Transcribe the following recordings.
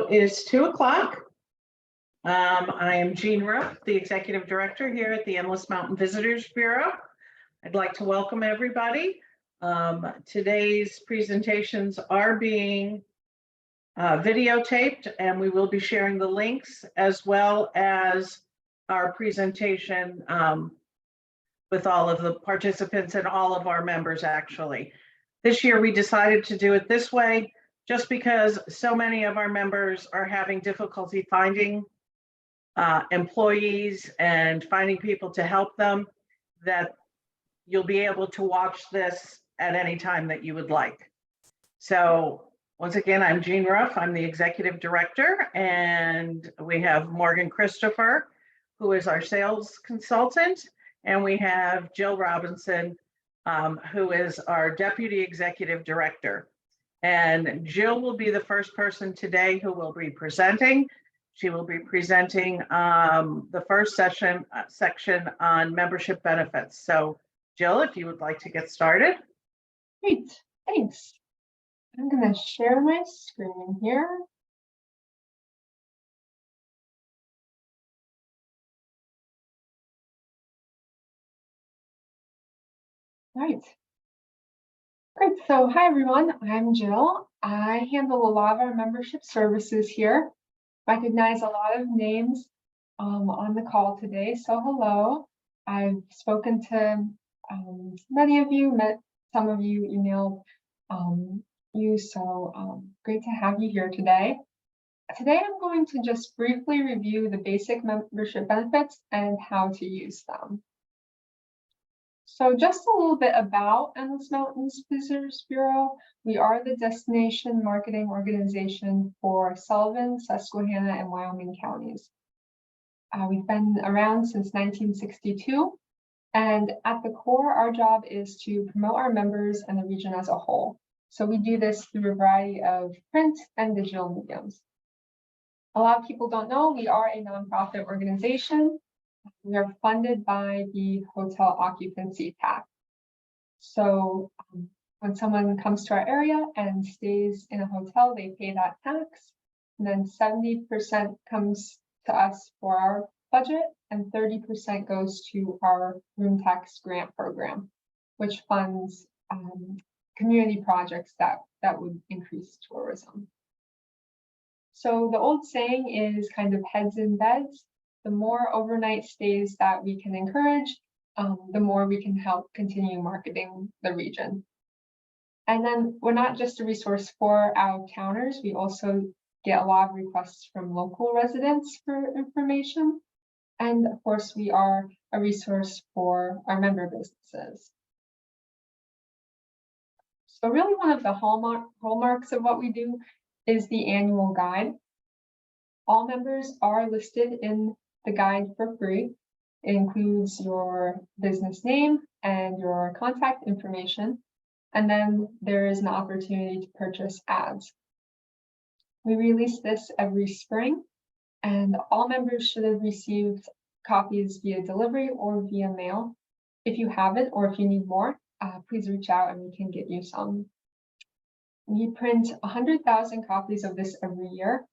So it is 2 o'clock. I am Jean Ruff, the Executive Director here at the Endless Mountain Visitors Bureau. I'd like to welcome everybody. Today's presentations are being videotaped, and we will be sharing the links as well as our presentation with all of the participants and all of our members, actually. This year, we decided to do it this way just because so many of our members are having difficulty finding employees and finding people to help them, that you'll be able to watch this at any time that you would like. So once again, I'm Jean Ruff. I'm the Executive Director, and we have Morgan Christopher, who is our sales consultant, and we have Jill Robinson, who is our Deputy Executive Director. And Jill will be the first person today who will be presenting. She will be presenting the first section on membership benefits. So Jill, if you would like to get started. Great, thanks. I'm going to share my screen here. All right. Great. So hi, everyone. I'm Jill. I handle a lot of our membership services here. Recognize a lot of names on the call today. So hello. I've spoken to many of you, met some of you, emailed you. So great to have you here today. Today, I'm going to just briefly review the basic membership benefits and how to use them. So just a little bit about Endless Mountains Visitors Bureau. We are the destination marketing organization for Sullivan, Susquehanna, and Wyoming counties. We've been around since 1962. And at the core, our job is to promote our members and the region as a whole. So we do this through a variety of print and digital mediums. A lot of people don't know we are a nonprofit organization. We are funded by the hotel occupancy tax. So when someone comes to our area and stays in a hotel, they pay that tax. And then 70% comes to us for our budget, and 30% goes to our room tax grant program, which funds community projects that would increase tourism. So the old saying is kind of heads in beds. The more overnight stays that we can encourage, the more we can help continue marketing the region. And then we're not just a resource for out-of-towners, we also get a lot of requests from local residents for information. And of course, we are a resource for our member businesses. So really one of the hallmarks of what we do is the annual guide. All members are listed in the guide for free. It includes your business name and your contact information. And then there is an opportunity to purchase ads. We release this every spring, and all members should have received copies via delivery or via mail. If you haven't, or if you need more, please reach out and we can get you some. We print 100,000 copies of this every year,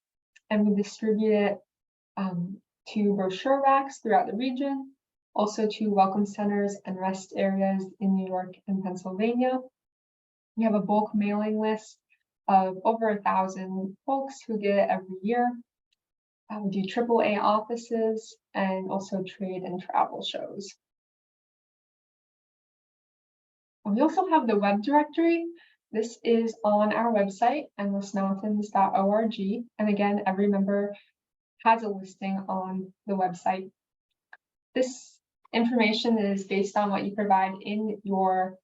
and we distribute it to brochure racks throughout the region, also to welcome centers and rest areas in New York and Pennsylvania. We have a bulk mailing list of over 1,000 folks who get it every year. We do AAA offices and also trade and travel shows. And we also have the web directory. This is on our website, endlessmountains.org. And again, every member has a listing on the website. This information is based on what you provide in your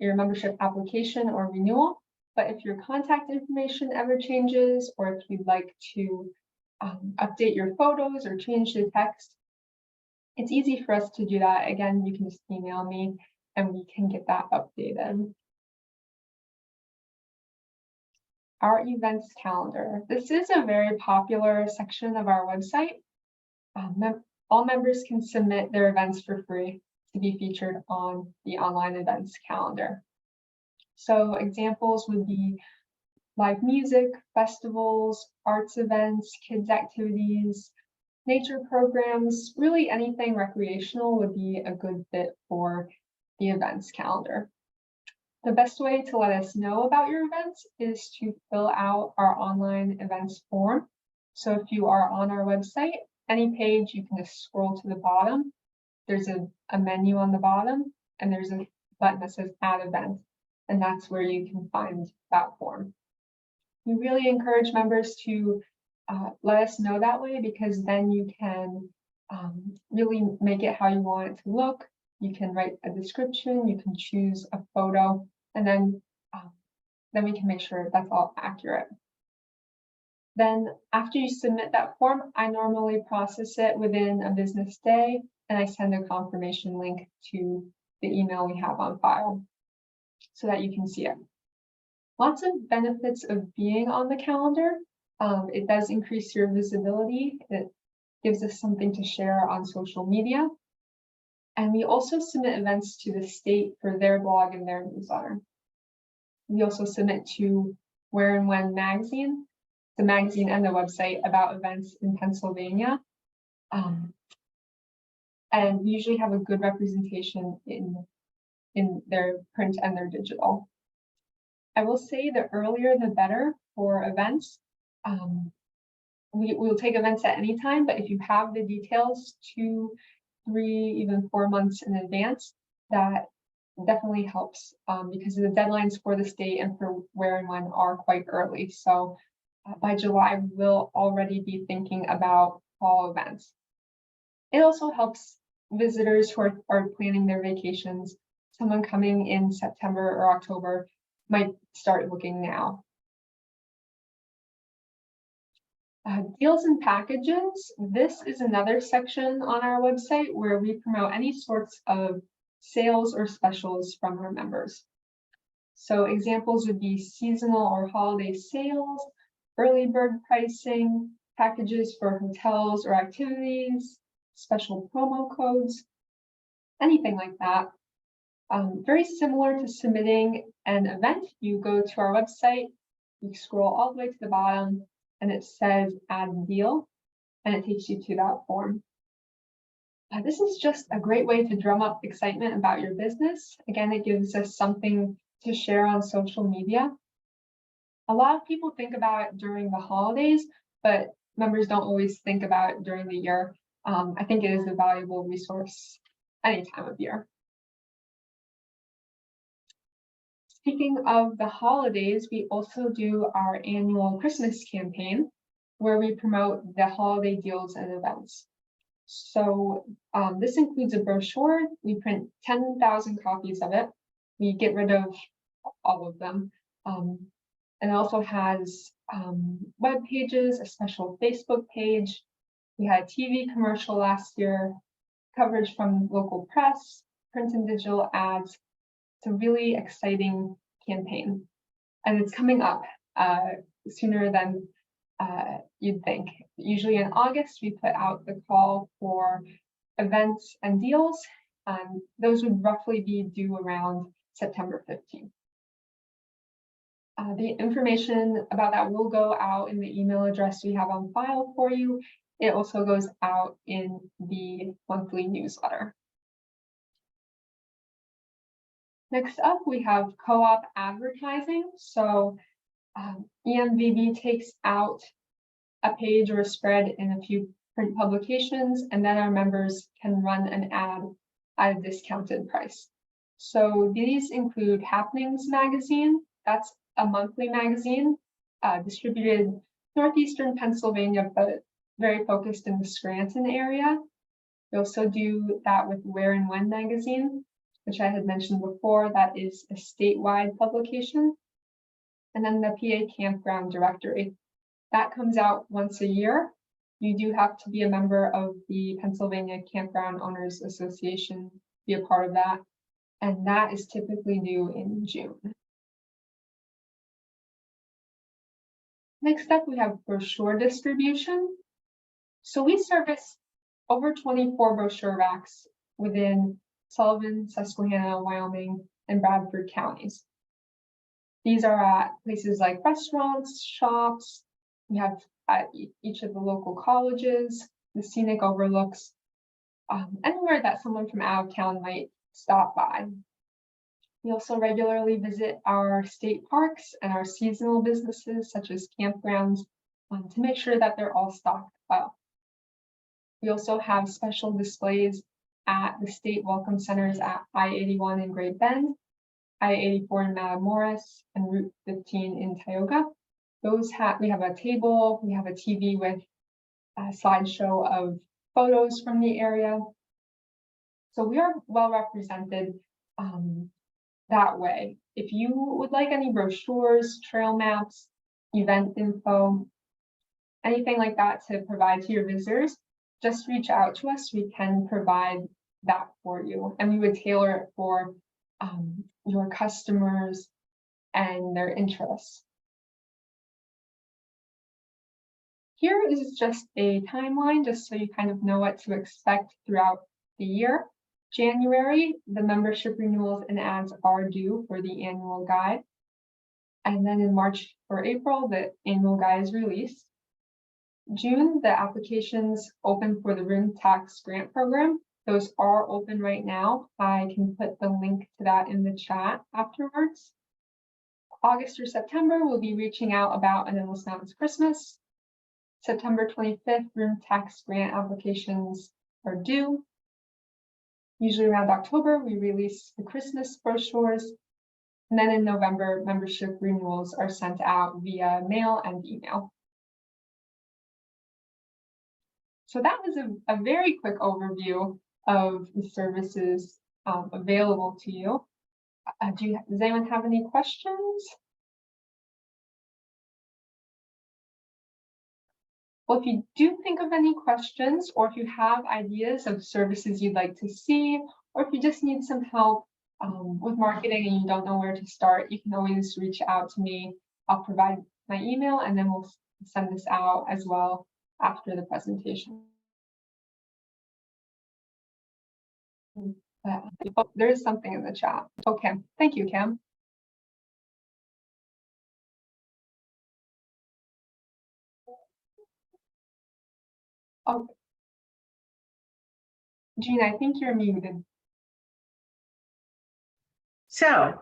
membership application or renewal. But if your contact information ever changes, or if you'd like to update your photos or change the text, it's easy for us to do that. Again, you can just email me and we can get that updated. Our events calendar. This is a very popular section of our website. All members can submit their events for free to be featured on the online events calendar. So examples would be live music, festivals, arts events, kids activities, nature programs, really anything recreational would be a good fit for the events calendar. The best way to let us know about your events is to fill out our online events form. So if you are on our website, any page, you can just scroll to the bottom. There's a menu on the bottom, and there's a button that says Add Event, and that's where you can find that form. We really encourage members to let us know that way, because then you can really make it how you want it to look. You can write a description, you can choose a photo, and then we can make sure that's all accurate. Then after you submit that form, I normally process it within a business day, and I send a confirmation link to the email we have on file so that you can see it. Lots of benefits of being on the calendar. It does increase your visibility. It gives us something to share on social media. And we also submit events to the state for their blog and their newsletter. We also submit to Where and When magazine, the magazine and the website about events in Pennsylvania. And we usually have a good representation in their print and their digital. I will say the earlier the better for events. We will take events at any time, but if you have the details 2, 3, even 4 months in advance, that definitely helps because the deadlines for the state and for Where and When are quite early. So by July, we will already be thinking about fall events. It also helps visitors who are planning their vacations. Someone coming in September or October might start looking now. Deals and packages. This is another section on our website where we promote any sorts of sales or specials from our members. So examples would be seasonal or holiday sales, early bird pricing, packages for hotels or activities, special promo codes, anything like that. Very similar to submitting an event. You go to our website, you scroll all the way to the bottom, and it says Add Deal, and it takes you to that form. This is just a great way to drum up excitement about your business. Again, it gives us something to share on social media. A lot of people think about it during the holidays, but members don't always think about it during the year. I think it is a valuable resource any time of year. Speaking of the holidays, we also do our annual Christmas campaign where we promote the holiday deals and events. So this includes a brochure. We print 10,000 copies of it. We get rid of all of them. And it also has web pages, a special Facebook page. We had a TV commercial last year, coverage from local press, print and digital ads. It's a really exciting campaign, and it's coming up sooner than you'd think. Usually in August, we put out the call for events and deals. Those would roughly be due around September 15th. The information about that will go out in the email address we have on file for you. It also goes out in the monthly newsletter. Next up, we have co-op advertising. So EMVB takes out a page or a spread in a few print publications, and then our members can run an ad at a discounted price. So these include Happenings magazine. That's a monthly magazine distributed northeastern Pennsylvania, but very focused in the Scranton area. We also do that with Where and When magazine, which I had mentioned before. That is a statewide publication. And then the PA Campground Directory. That comes out once a year. You do have to be a member of the Pennsylvania Campground Owners Association, be a part of that. And that is typically due in June. Next up, we have brochure distribution. So we service over 24 brochure racks within Sullivan, Susquehanna, Wyoming, and Bradford counties. These are at places like restaurants, shops. We have at each of the local colleges, the scenic overlooks, anywhere that someone from out of town might stop by. We also regularly visit our state parks and our seasonal businesses such as campgrounds to make sure that they're all stocked well. We also have special displays at the state welcome centers at I-81 in Great Bend, I-84 in Matamoros, and Route 15 in Tioga. We have a table, we have a TV with a slideshow of photos from the area. So we are well represented that way. If you would like any brochures, trail maps, event info, anything like that to provide to your visitors, just reach out to us. We can provide that for you, and we would tailor it for your customers and their interests. Here is just a timeline, just so you kind of know what to expect throughout the year. January, the membership renewals and ads are due for the annual guide. And then in March or April, the annual guide is released. June, the applications open for the room tax grant program. Those are open right now. I can put the link to that in the chat afterwards. August or September, we'll be reaching out about an almost now it's Christmas. September 25th, room tax grant applications are due. Usually around October, we release the Christmas brochures. And then in November, membership renewals are sent out via mail and email. So that was a very quick overview of the services available to you. Does anyone have any questions? Well, if you do think of any questions, or if you have ideas of services you'd like to see, or if you just need some help with marketing and you don't know where to start, you can always reach out to me. I'll provide my email, and then we'll send this out as well after the presentation. Oh, there is something in the chat. Okay, thank you, Cam. Oh, Gina, I think you're muted. So,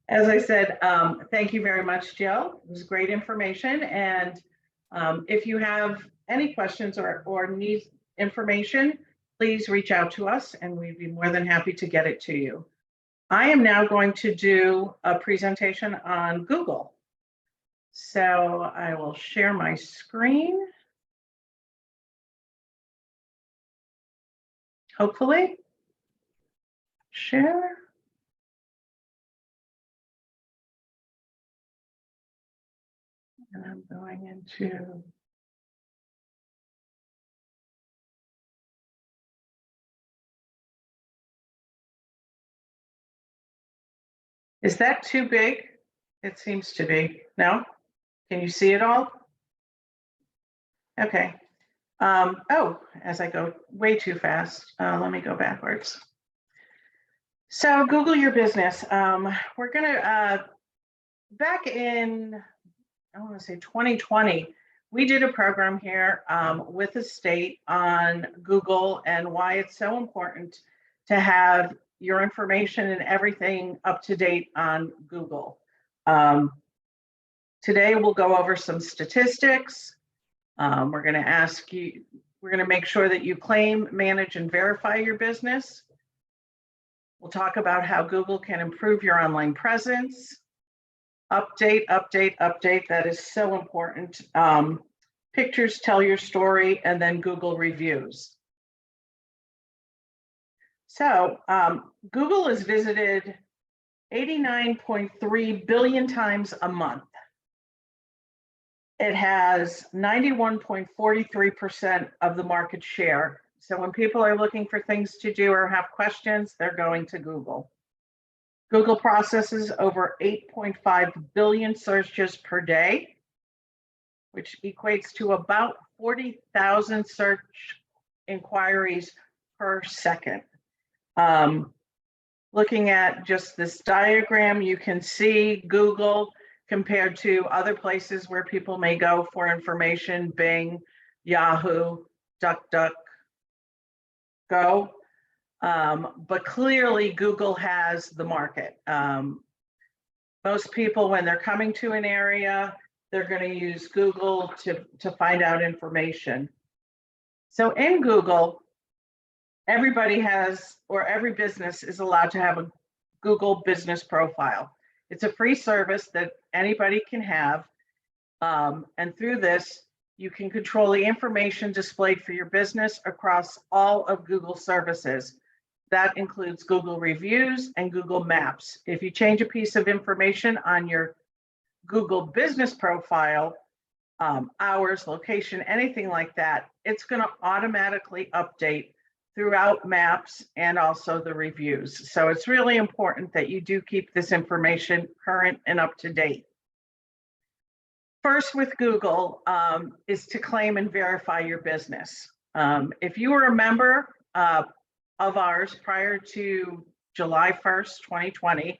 as I said, thank you very much, Jill. It was great information. And if you have any questions or need information, please reach out to us and we'd be more than happy to get it to you. I am now going to do a presentation on Google. So I will share my screen. Hopefully. Share. And I'm going into Is that too big? It seems to be. No? Can you see it all? Okay. Oh, as I go way too fast, let me go backwards. So Google your business. We're gonna, back in, I want to say 2020, we did a program here with the state on Google and why it's so important to have your information and everything up to date on Google. Today we'll go over some statistics. We're going to ask you, we're going to make sure that you claim, manage, and verify your business. We'll talk about how Google can improve your online presence. Update, update, update. That is so important. Pictures tell your story, and then Google reviews. So Google is visited 89.3 billion times a month. It has 91.43% of the market share. So when people are looking for things to do or have questions, they're going to Google. Google processes over 8.5 billion searches per day, which equates to about 40,000 search inquiries per second. Looking at just this diagram, you can see Google compared to other places where people may go for information, Bing, Yahoo, DuckDuckGo. But clearly Google has the market. Most people, when they're coming to an area, they're going to use Google to find out information. So in Google, everybody has, or every business is allowed to have a Google business profile. It's a free service that anybody can have. And through this, you can control the information displayed for your business across all of Google services. That includes Google Reviews and Google Maps. If you change a piece of information on your Google business profile, hours, location, anything like that, it's going to automatically update throughout Maps and also the reviews. So it's really important that you do keep this information current and up to date. First with Google is to claim and verify your business. If you were a member of ours prior to July 1st, 2020,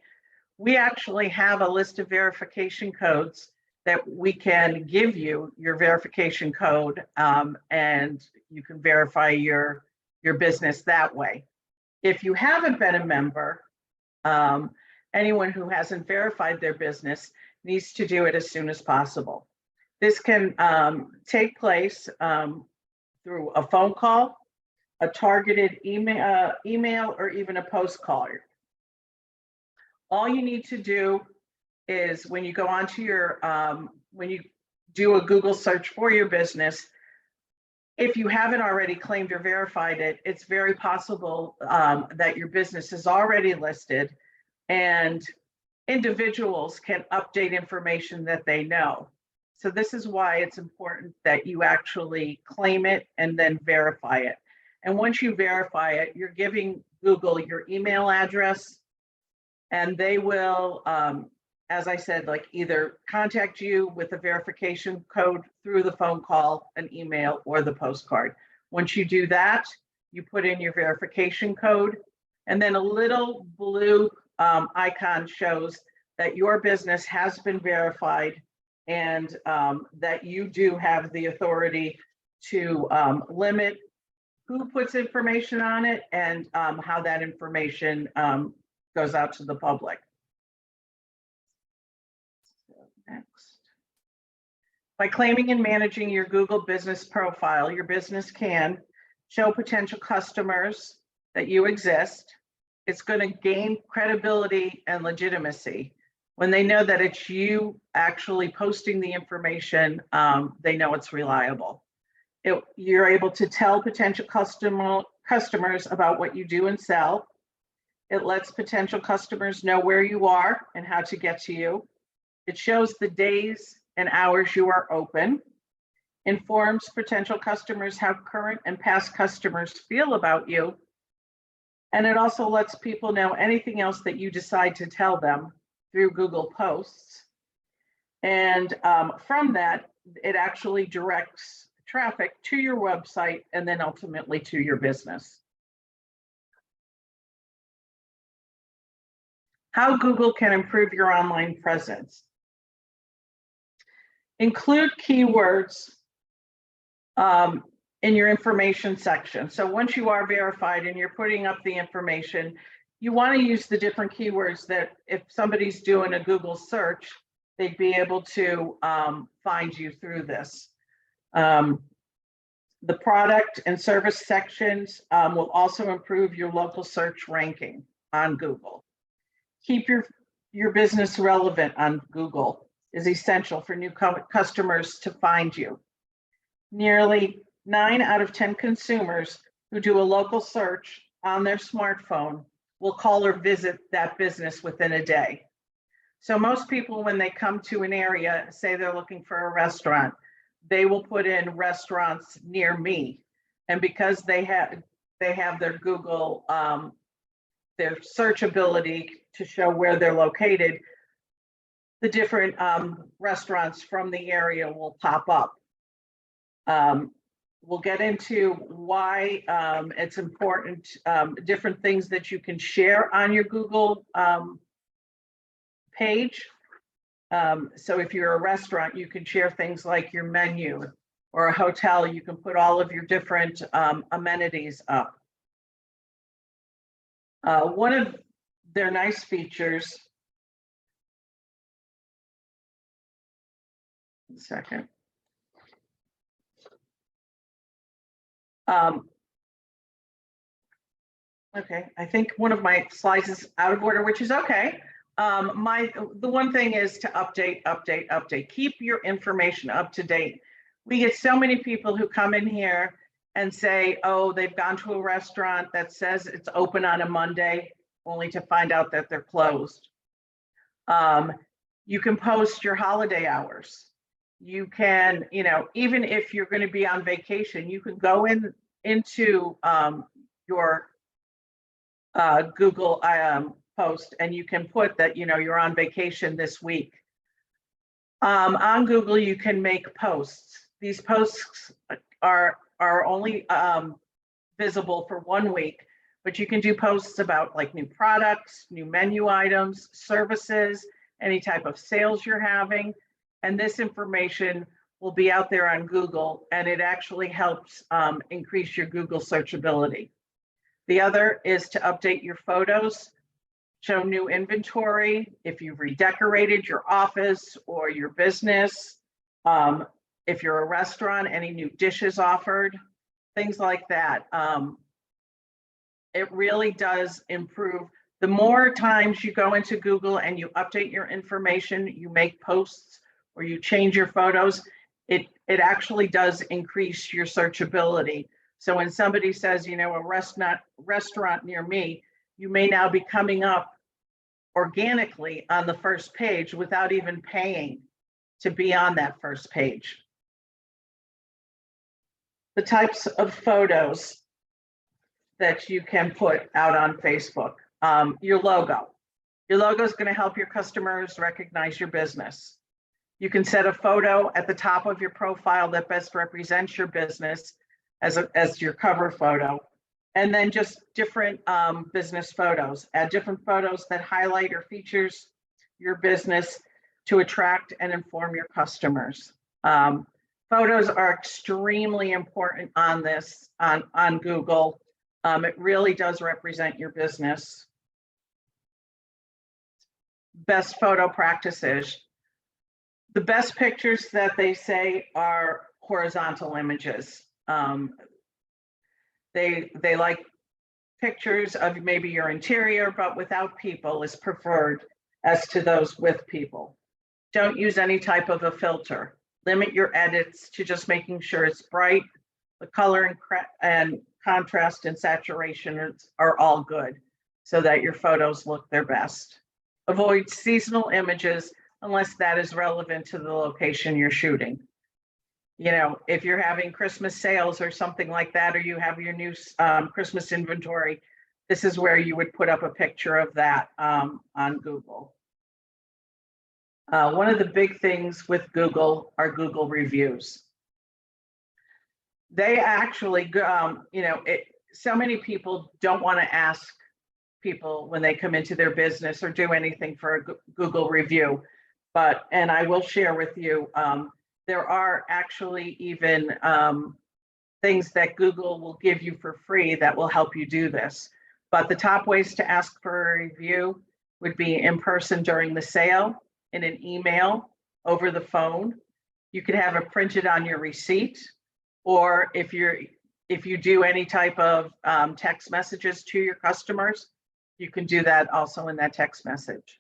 we actually have a list of verification codes that we can give you your verification code, and you can verify your business that way. If you haven't been a member, anyone who hasn't verified their business needs to do it as soon as possible. This can take place through a phone call, a targeted email, or even a postcard. All you need to do is when you go onto your, when you do a Google search for your business, if you haven't already claimed or verified it, it's very possible that your business is already listed, and individuals can update information that they know. So this is why it's important that you actually claim it and then verify it. And once you verify it, you're giving Google your email address, and they will, as I said, like either contact you with a verification code through the phone call, an email, or the postcard. Once you do that, you put in your verification code, and then a little blue icon shows that your business has been verified, and that you do have the authority to limit who puts information on it and how that information goes out to the public. So next. By claiming and managing your Google business profile, your business can show potential customers that you exist. It's going to gain credibility and legitimacy. When they know that it's you actually posting the information, they know it's reliable. You're able to tell potential customers about what you do and sell. It lets potential customers know where you are and how to get to you. It shows the days and hours you are open. Informs potential customers how current and past customers feel about you. And it also lets people know anything else that you decide to tell them through Google Posts. And from that, it actually directs traffic to your website and then ultimately to your business. How Google can improve your online presence. Include keywords in your information section. So once you are verified and you're putting up the information, you want to use the different keywords that if somebody's doing a Google search, they'd be able to find you through this. The product and service sections will also improve your local search ranking on Google. Keep your business relevant on Google is essential for new customers to find you. Nearly 9 out of 10 consumers who do a local search on their smartphone will call or visit that business within a day. So most people, when they come to an area, say they're looking for a restaurant, they will put in restaurants near me. And because they have their Google, their search ability to show where they're located, the different restaurants from the area will pop up. we'll get into why it's important, different things that you can share on your Google page. So if you're a restaurant, you can share things like your menu, or a hotel, you can put all of your different amenities up. One of their nice features, second. Okay, I think one of my slides is out of order, which is okay. The one thing is to update. Keep your information up to date. We get so many people who come in here and say, oh, they've gone to a restaurant that says it's open on a Monday, only to find out that they're closed. You can post your holiday hours. You can, even if you're going to be on vacation, you can go into your Google post, and you can put that, you're on vacation this week. On Google, you can make posts. These posts are only visible for 1 week, but you can do posts about like new products, new menu items, services, any type of sales you're having. And this information will be out there on Google, and it actually helps increase your Google searchability. The other is to update your photos, show new inventory, if you've redecorated your office or your business, if you're a restaurant, any new dishes offered, things like that. It really does improve. The more times you go into Google and you update your information, you make posts, or you change your photos, it actually does increase your searchability. So when somebody says, a restaurant near me, you may now be coming up organically on the first page without even paying to be on that first page. The types of photos that you can put out on Facebook. Your logo. Your logo is going to help your customers recognize your business. You can set a photo at the top of your profile that best represents your business as your cover photo, and then just different business photos. Add different photos that highlight or features your business to attract and inform your customers. Photos are extremely important on Google. It really does represent your business. Best photo practices. The best pictures that they say are horizontal images. They like pictures of maybe your interior, but without people is preferred as to those with people. Don't use any type of a filter. Limit your edits to just making sure it's bright. The color and contrast and saturation are all good so that your photos look their best. Avoid seasonal images unless that is relevant to the location you're shooting. If you're having Christmas sales or something like that, or you have your new Christmas inventory, this is where you would put up a picture of that on Google. One of the big things with Google are Google reviews. They actually, so many people don't want to ask people when they come into their business or do anything for a Google review. And I will share with you, there are actually even things that Google will give you for free that will help you do this. But the top ways to ask for a review would be in person during the sale, in an email, over the phone. You could have it printed on your receipt, or if you do any type of text messages to your customers, you can do that also in that text message.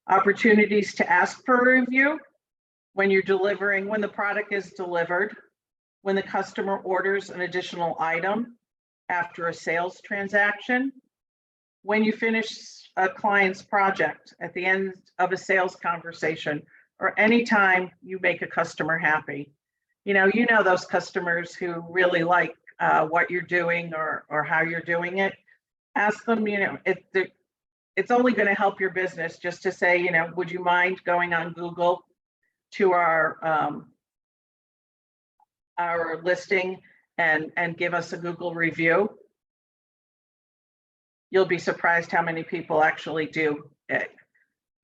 Opportunities to ask for a review: when the product is delivered, when the customer orders an additional item after a sales transaction, when you finish a client's project at the end of a sales conversation, or anytime you make a customer happy. Those customers who really like what you're doing or how you're doing it. Ask them, it's only going to help your business just to say, would you mind going on Google to our listing and give us a Google review. You'll be surprised how many people actually do it.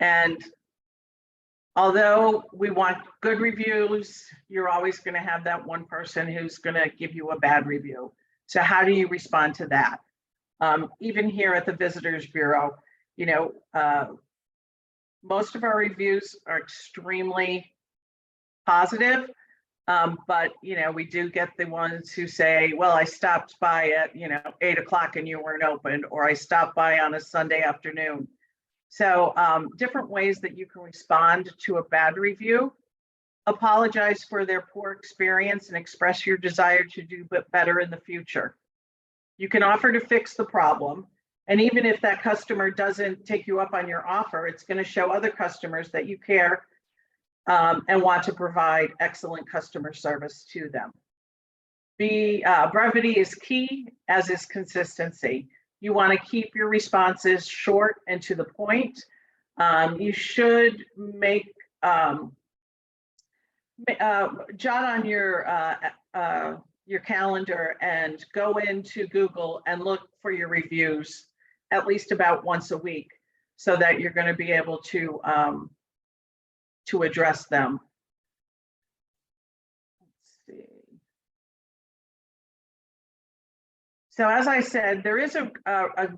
And although we want good reviews, you're always going to have that one person who's going to give you a bad review. So how do you respond to that? Even here at the Visitors Bureau, you know, most of our reviews are extremely positive, but you know, we do get the ones who say, well, I stopped by at, you know, 8 o'clock and you weren't open, or I stopped by on a Sunday afternoon. So different ways that you can respond to a bad review. Apologize for their poor experience and express your desire to do better in the future. You can offer to fix the problem. And even if that customer doesn't take you up on your offer, it's going to show other customers that you care and want to provide excellent customer service to them. Brevity is key, as is consistency. You want to keep your responses short and to the point. You should make jot on your calendar and go into Google and look for your reviews at least about once a week, so that you're going to be able to address them. Let's see. So as I said, there is a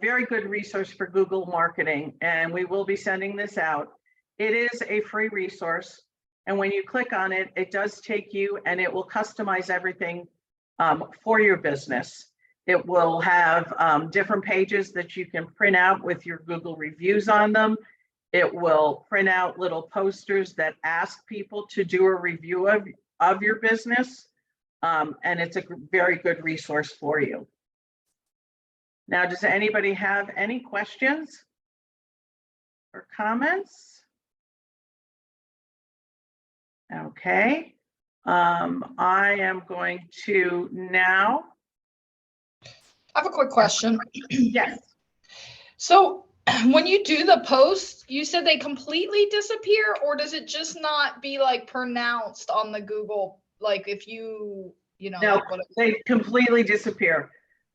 very good resource for Google marketing, and we will be sending this out. It is a free resource, and when you click on it, it does take you and it will customize everything for your business. It will have different pages that you can print out with your Google reviews on them. It will print out little posters that ask people to do a review of your business. And it's a very good resource for you. Now, does anybody have any questions or comments? Okay. I am going to now. I have a quick question. Yes. So when you do the posts, you said they completely disappear, or does it just not be like pronounced on the Google? Like if you know, No, like they completely disappear.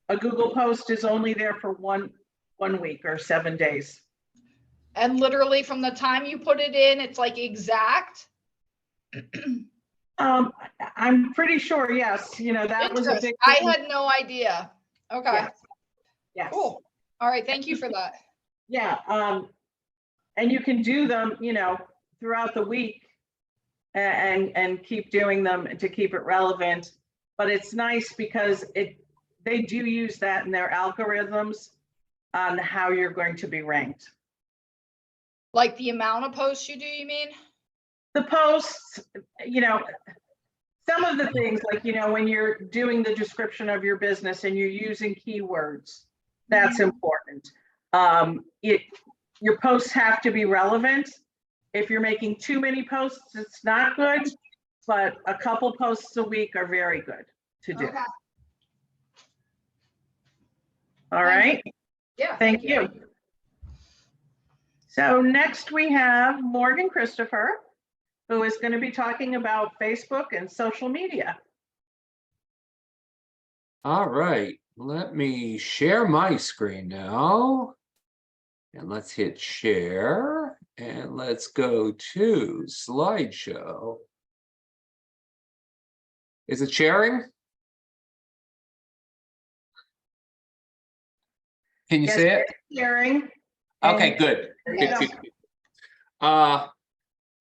A Google post is only there for one week or 7 days. And literally from the time you put it in, it's like exact. I'm pretty sure, yes. You know, that was a big I had no idea. Okay. Yes. Yes. Cool. All right. Thank you for that. Yeah. And you can do them, you know, throughout the week and keep doing them to keep it relevant. But it's nice because they do use that in their algorithms on how you're going to be ranked. Like the amount of posts you do, you mean? The posts, you know, some of the things like, you know, when you're doing the description of your business and you're using keywords, that's important. Your posts have to be relevant. If you're making too many posts, it's not good, but a couple posts a week are very good to do. Okay. All right. Yeah. Thank you. So next we have Morgan Christopher, who is going to be talking about Facebook and social media. All right, let me share my screen now. And let's hit share and let's go to slideshow. Is it sharing? Can you Yes, see it? Sharing. Okay, good. Yeah. Good.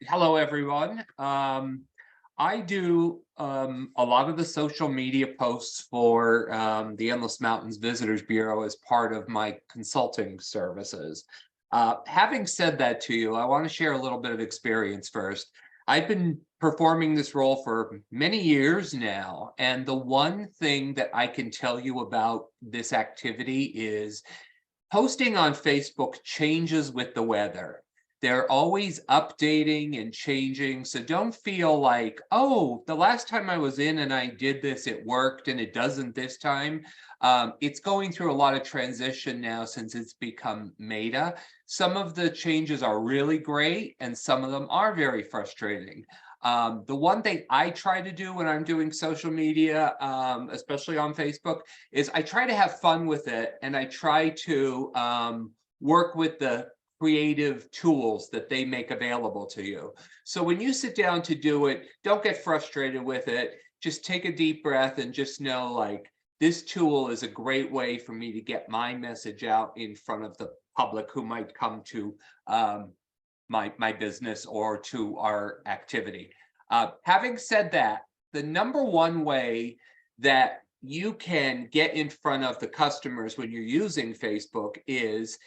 Hello, everyone. I do a lot of the social media posts for the Endless Mountains Visitors Bureau as part of my consulting services. Having said that to you, I want to share a little bit of experience first. I've been performing this role for many years now, and the one thing that I can tell you about this activity is posting on Facebook changes with the weather. They're always updating and changing. So don't feel like, oh, the last time I was in and I did this, it worked and it doesn't this time. It's going through a lot of transition now since it's become Meta. Some of the changes are really great and some of them are very frustrating. The one thing I try to do when I'm doing social media, especially on Facebook, is I try to have fun with it, and I try to work with the creative tools that they make available to you. So when you sit down to do it, don't get frustrated with it. Just take a deep breath and just know, like, this tool is a great way for me to get my message out in front of the public who might come to my business or to our activity. Having said that, the number one way that you can get in front of the customers when you're using Facebook is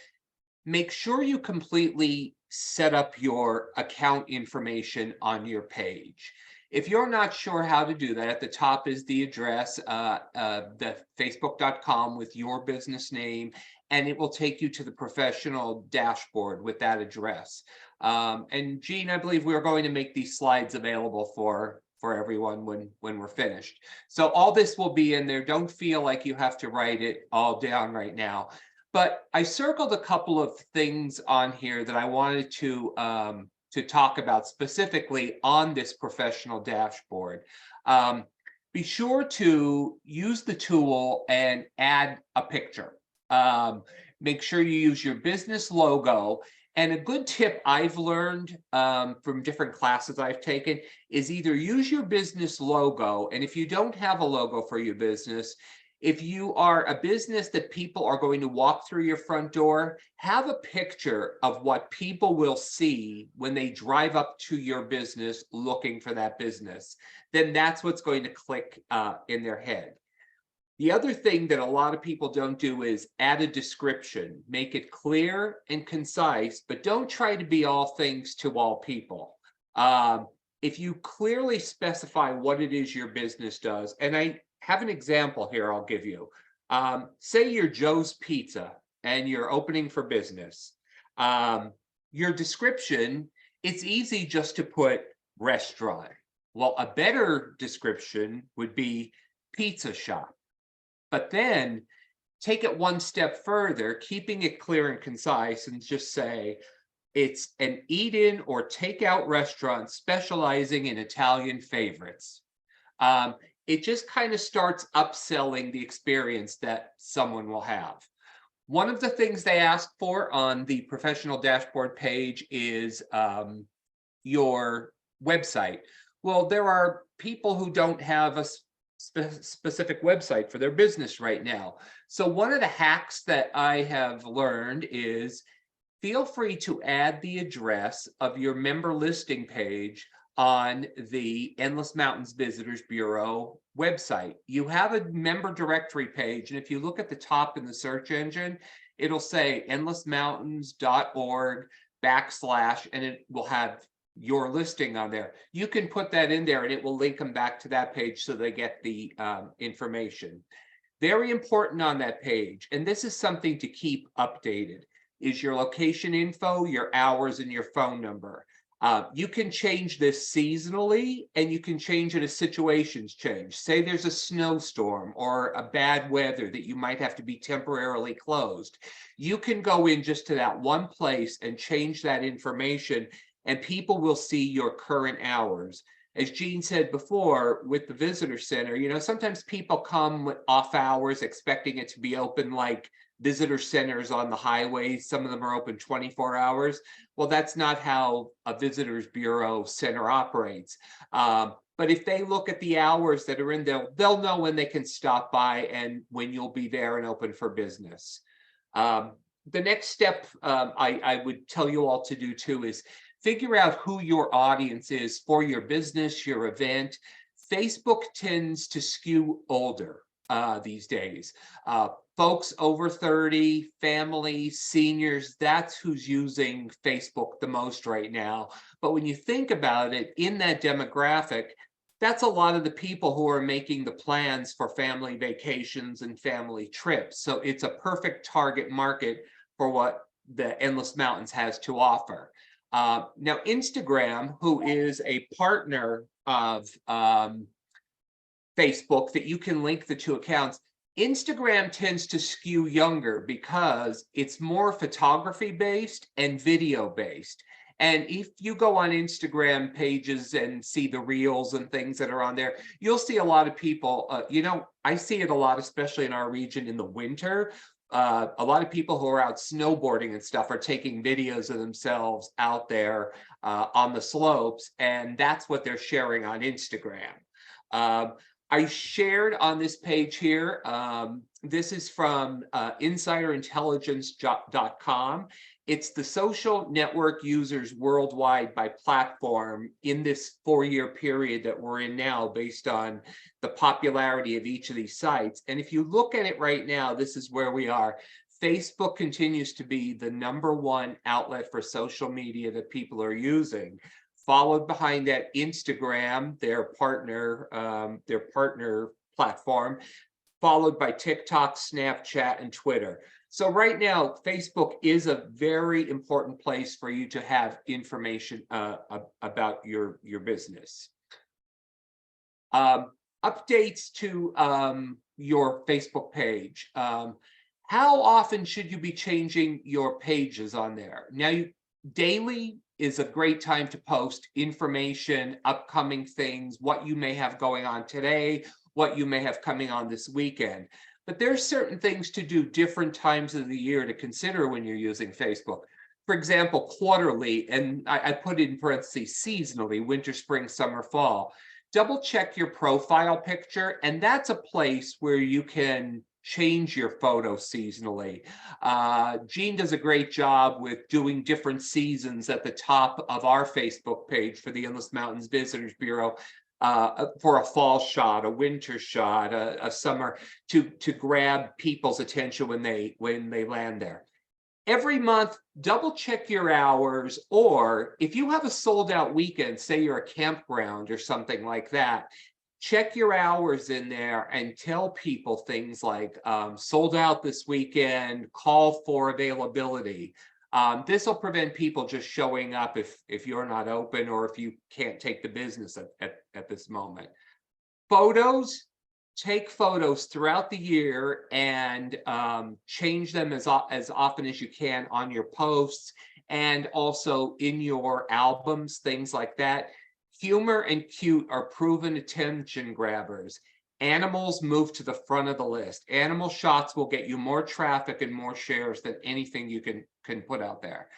make sure you completely set up your account information on your page. If you're not sure how to do that, at the top is the address, the facebook.com with your business name, and it will take you to the professional dashboard with that address. And Jean, I believe we're going to make these slides available for everyone when we're finished. So all this will be in there. Don't feel like you have to write it all down right now. But I circled a couple of things on here that I wanted to talk about specifically on this professional dashboard. Be sure to use the tool and add a picture. Make sure you use your business logo. And a good tip I've learned from different classes I've taken is either use your business logo, and if you don't have a logo for your business, if you are a business that people are going to walk through your front door, have a picture of what people will see when they drive up to your business looking for that business. Then that's what's going to click in their head. The other thing that a lot of people don't do is add a description. Make it clear and concise, but don't try to be all things to all people. If you clearly specify what it is your business does, and I have an example here I'll give you. Say you're Joe's Pizza and you're opening for business. Your description, it's easy just to put restaurant. Well, a better description would be pizza shop. But then take it one step further, keeping it clear and concise, and just say it's an eat-in or take-out restaurant specializing in Italian favorites. It just kind of starts upselling the experience that someone will have. One of the things they ask for on the professional dashboard page is your website. Well, there are people who don't have a specific website for their business right now. So one of the hacks that I have learned is feel free to add the address of your member listing page on the Endless Mountains Visitors Bureau website. You have a member directory page, and if you look at the top in the search engine, it'll say endlessmountains.org / and it will have your listing on there. You can put that in there and it will link them back to that page so they get the information. Very important on that page, and this is something to keep updated, is your location info, your hours, and your phone number. You can change this seasonally, and you can change it as situations change. Say there's a snowstorm or a bad weather that you might have to be temporarily closed. You can go in just to that one place and change that information, and people will see your current hours. As Jean said before, with the visitor center, you know, sometimes people come with off hours expecting it to be open like visitor centers on the highways. Some of them are open 24 hours. Well, that's not how a visitors bureau center operates. But if they look at the hours that are in there, they'll know when they can stop by and when you'll be there and open for business. The next step I would tell you all to do too is figure out who your audience is for your business, your event. Facebook tends to skew older these days. Folks over 30, families, seniors, that's who's using Facebook the most right now. But when you think about it, in that demographic, that's a lot of the people who are making the plans for family vacations and family trips. So it's a perfect target market for what the Endless Mountains has to offer. Now, Instagram, who is a partner of Facebook that you can link the two accounts, Instagram tends to skew younger because it's more photography based and video based. And if you go on Instagram pages and see the reels and things that are on there, you'll see a lot of people, I see it a lot, especially in our region in the winter. A lot of people who are out snowboarding and stuff are taking videos of themselves out there on the slopes, and that's what they're sharing on Instagram. I shared on this page here, this is from insiderintelligence.com. It's the social network users worldwide by platform in this 4-year period that we're in now, based on the popularity of each of these sites. And if you look at it right now, this is where we are. Facebook continues to be the #1 outlet for social media that people are using. Followed behind that, Instagram, their partner platform, followed by TikTok, Snapchat, and Twitter. So right now, Facebook is a very important place for you to have information about your business. Updates to your Facebook page. How often should you be changing your pages on there? Now, daily is a great time to post information, upcoming things, what you may have going on today, what you may have coming on this weekend. But there's certain things to do different times of the year to consider when you're using Facebook. For example, quarterly, and I put in parentheses seasonally, winter, spring, summer, fall. Double check your profile picture, and that's a place where you can change your photo seasonally. Jean does a great job with doing different seasons at the top of our Facebook page for the Endless Mountains Visitors Bureau, for a fall shot, a winter shot, a summer, to grab people's attention when they land there. Every month, double check your hours, or if you have a sold out weekend, say you're a campground or something like that, check your hours in there and tell people things like sold out this weekend, call for availability. This will prevent people just showing up if you're not open or if you can't take the business at this moment. Photos, take photos throughout the year and change them as often as you can on your posts and also in your albums, things like that. Humor and cute are proven attention grabbers. Animals move to the front of the list. Animal shots will get you more traffic and more shares than anything you can put out there.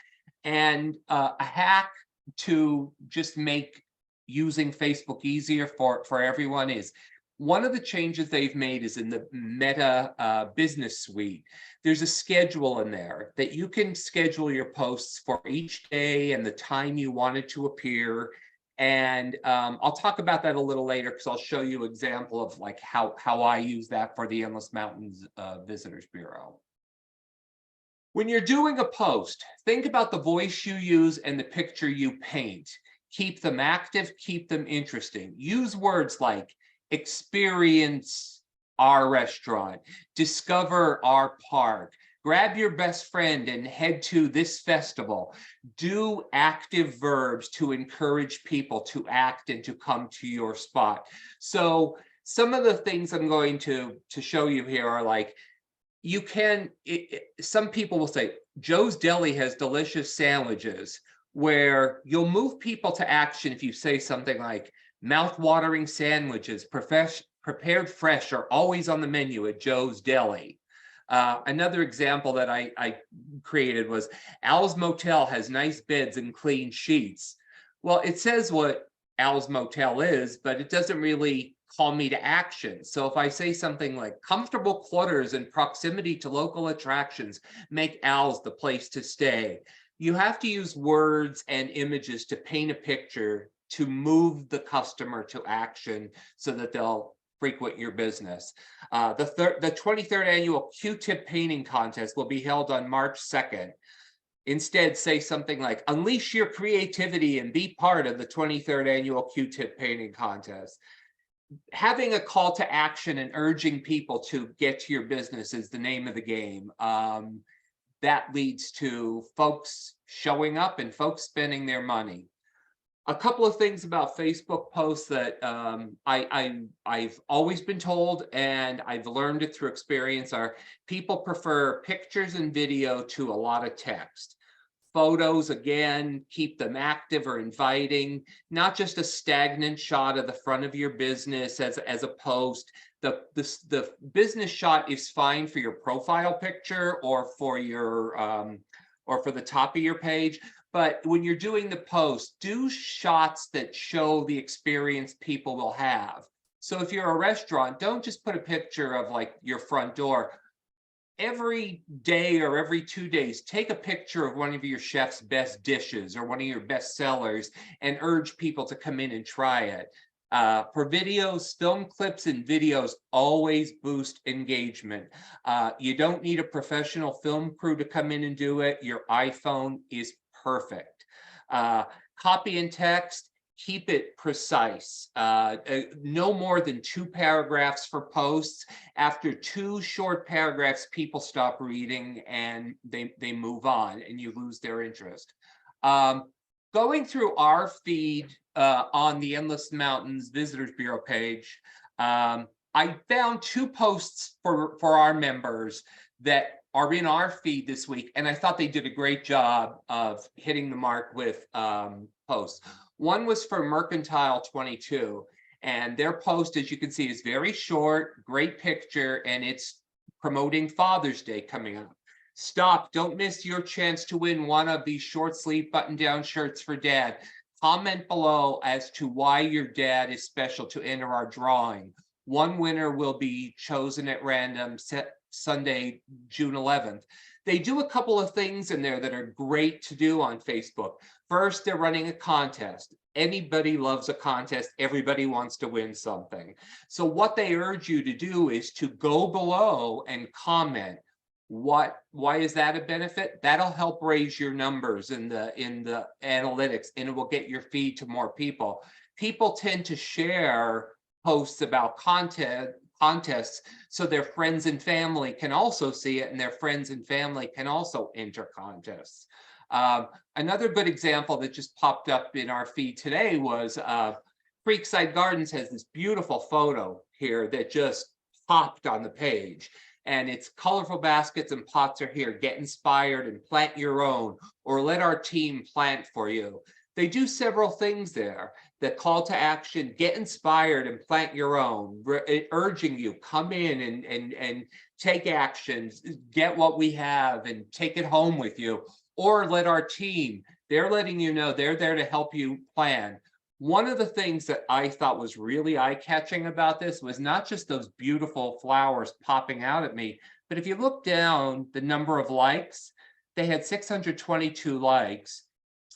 And a hack to just make using Facebook easier for everyone is, one of the changes they've made is in the Meta Business Suite. There's a schedule in there that you can schedule your posts for each day and the time you want it to appear. And I'll talk about that a little later because I'll show you an example of like how I use that for the Endless Mountains Visitors Bureau. When you're doing a post, think about the voice you use and the picture you paint. Keep them active, keep them interesting. Use words like experience our restaurant, discover our park, grab your best friend and head to this festival. Do active verbs to encourage people to act and to come to your spot. So some of the things I'm going to show you here are like, you can, some people will say, Joe's Deli has delicious sandwiches, where you'll move people to action if you say something like, mouth-watering sandwiches, prepared fresh, are always on the menu at Joe's Deli. Another example that I created was, Al's Motel has nice beds and clean sheets. Well, it says what Al's Motel is, but it doesn't really call me to action. So if I say something like, comfortable quarters and proximity to local attractions make Al's the place to stay, you have to use words and images to paint a picture to move the customer to action so that they'll frequent your business. The 23rd annual Q-tip painting contest will be held on March 2nd. Instead, say something like, unleash your creativity and be part of the 23rd annual Q-tip painting contest. Having a call to action and urging people to get to your business is the name of the game. That leads to folks showing up and folks spending their money. A couple of things about Facebook posts that I've always been told, and I've learned it through experience, are people prefer pictures and video to a lot of text. Photos, again, keep them active or inviting, not just a stagnant shot of the front of your business as a post. The business shot is fine for your profile picture or for your or for the top of your page. But when you're doing the post, do shots that show the experience people will have. So if you're a restaurant, don't just put a picture of like your front door. Every day or every 2 days, take a picture of one of your chef's best dishes or one of your best sellers and urge people to come in and try it. For videos, film clips and videos always boost engagement. You don't need a professional film crew to come in and do it. Your iPhone is perfect. Copy and text, keep it precise. No more than 2 paragraphs for posts. After 2 short paragraphs, people stop reading and they move on and you lose their interest. Going through our feed on the Endless Mountains Visitors Bureau page, I found 2 posts for our members that are in our feed this week, and I thought they did a great job of hitting the mark with posts. One was for Mercantile 22, and their post, as you can see, is very short, great picture, and it's promoting Father's Day coming up. Stop, don't miss your chance to win one of these short sleeve button-down shirts for Dad. Comment below as to why your dad is special to enter our drawing. One winner will be chosen at random Sunday, June 11th. They do a couple of things in there that are great to do on Facebook. First, they're running a contest. Anybody loves a contest. Everybody wants to win something. So what they urge you to do is to go below and comment. Why is that a benefit? That'll help raise your numbers in the analytics, and it will get your feed to more people. People tend to share posts about contests so their friends and family can also see it, and their friends and family can also enter contests. Another good example that just popped up in our feed today was Creekside Gardens has this beautiful photo here that just popped on the page. And it's colorful baskets and pots are here. Get inspired and plant your own, or let our team plant for you. They do several things there. The call to action, get inspired and plant your own, urging you, come in and take action, get what we have and take it home with you. Or let our team, they're letting you know they're there to help you plan. One of the things that I thought was really eye-catching about this was not just those beautiful flowers popping out at me, but if you look down the number of likes, they had 622 likes,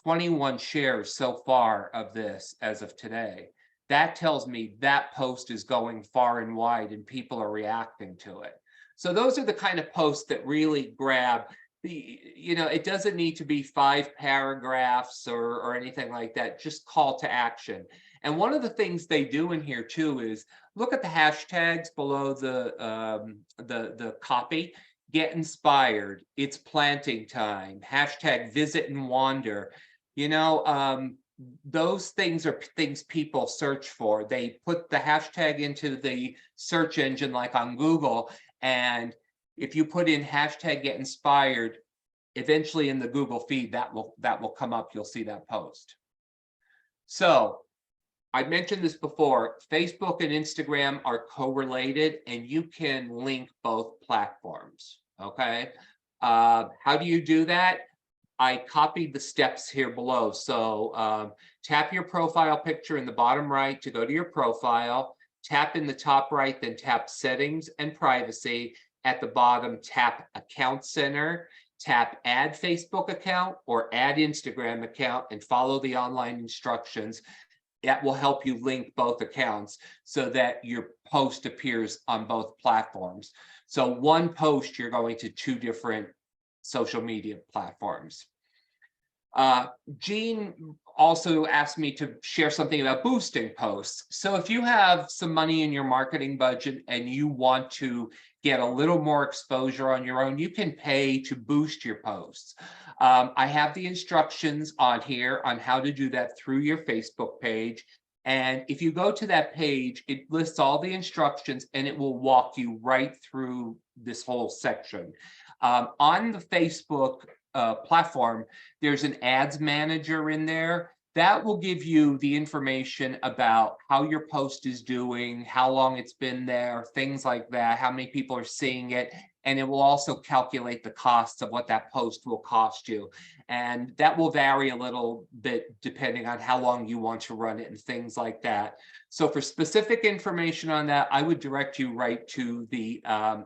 21 shares so far of this as of today. That tells me that post is going far and wide and people are reacting to it. So those are the kind of posts that really grab. It doesn't need to be 5 paragraphs or anything like that, just call to action. And one of the things they do in here too is look at the hashtags below the copy. Get inspired, it's planting time, hashtag visit and wander. Those things are things people search for. They put the hashtag into the search engine like on Google, and if you put in hashtag get inspired, eventually in the Google feed, that will come up. You'll see that post. So I mentioned this before, Facebook and Instagram are correlated and you can link both platforms, okay? How do you do that? I copied the steps here below. So tap your profile picture in the bottom right to go to your profile, tap in the top right, then tap settings and privacy. At the bottom, tap Account Center, tap Add Facebook Account or Add Instagram Account, and follow the online instructions. That will help you link both accounts so that your post appears on both platforms. So one post, you're going to 2 different social media platforms. Jean also asked me to share something about boosting posts. So if you have some money in your marketing budget and you want to get a little more exposure on your own, you can pay to boost your posts. I have the instructions on here on how to do that through your Facebook page. And if you go to that page, it lists all the instructions and it will walk you right through this whole section. On the Facebook platform, there's an ads manager in there. That will give you the information about how your post is doing, how long it's been there, things like that, how many people are seeing it. And it will also calculate the costs of what that post will cost you. And that will vary a little bit depending on how long you want to run it and things like that. So for specific information on that, I would direct you right to the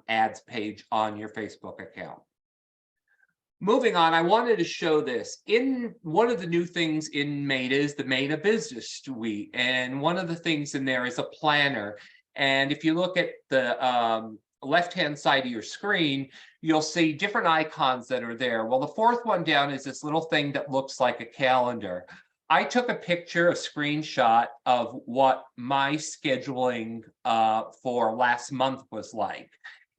ads page on your Facebook account. Moving on, I wanted to show this. In one of the new things in Meta is the Meta Business Suite. And one of the things in there is a planner. And if you look at the left-hand side of your screen, you'll see different icons that are there. Well, the fourth one down is this little thing that looks like a calendar. I took a picture, a screenshot of what my scheduling for last month was like.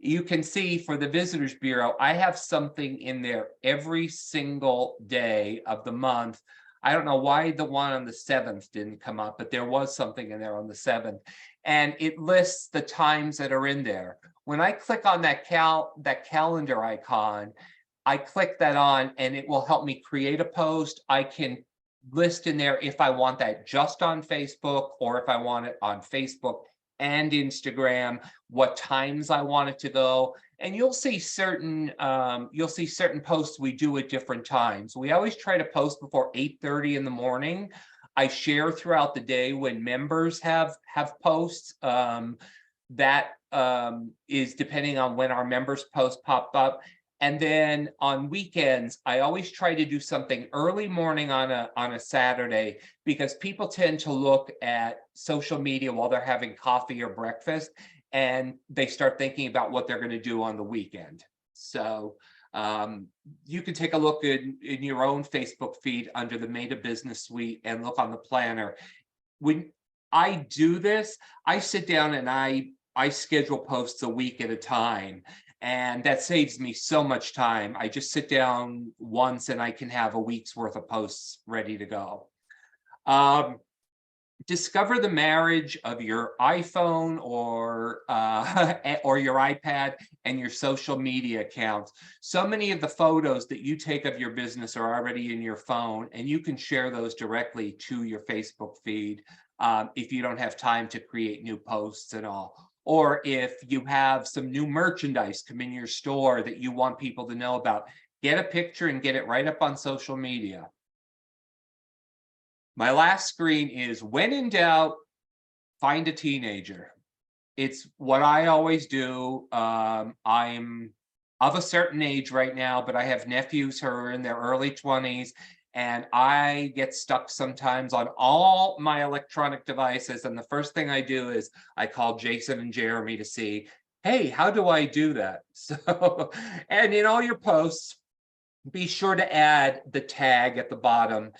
You can see for the Visitors Bureau, I have something in there every single day of the month. I don't know why the one on the 7th didn't come up, but there was something in there on the 7th. And it lists the times that are in there. When I click on that calendar icon, I click that on and it will help me create a post. I can list in there if I want that just on Facebook or if I want it on Facebook and Instagram, what times I want it to go. And you'll see certain posts we do at different times. We always try to post before 8:30 in the morning. I share throughout the day when members have posts. That is depending on when our members' posts pop up. And then on weekends, I always try to do something early morning on a Saturday because people tend to look at social media while they're having coffee or breakfast, and they start thinking about what they're going to do on the weekend. So you can take a look in your own Facebook feed under the Meta Business Suite and look on the planner. When I do this, I sit down and I schedule posts a week at a time. And that saves me so much time. I just sit down once and I can have a week's worth of posts ready to go. Discover the marriage of your iPhone or your iPad and your social media accounts. So many of the photos that you take of your business are already in your phone, and you can share those directly to your Facebook feed if you don't have time to create new posts and all. Or if you have some new merchandise come in your store that you want people to know about, get a picture and get it right up on social media. My last screen is when in doubt, find a teenager. It's what I always do. I'm of a certain age right now, but I have nephews who are in their early 20s. And I get stuck sometimes on all my electronic devices. And the first thing I do is I call Jason and Jeremy to see, hey, how do I do that? So, and in all your posts, be sure to add the tag at the bottom,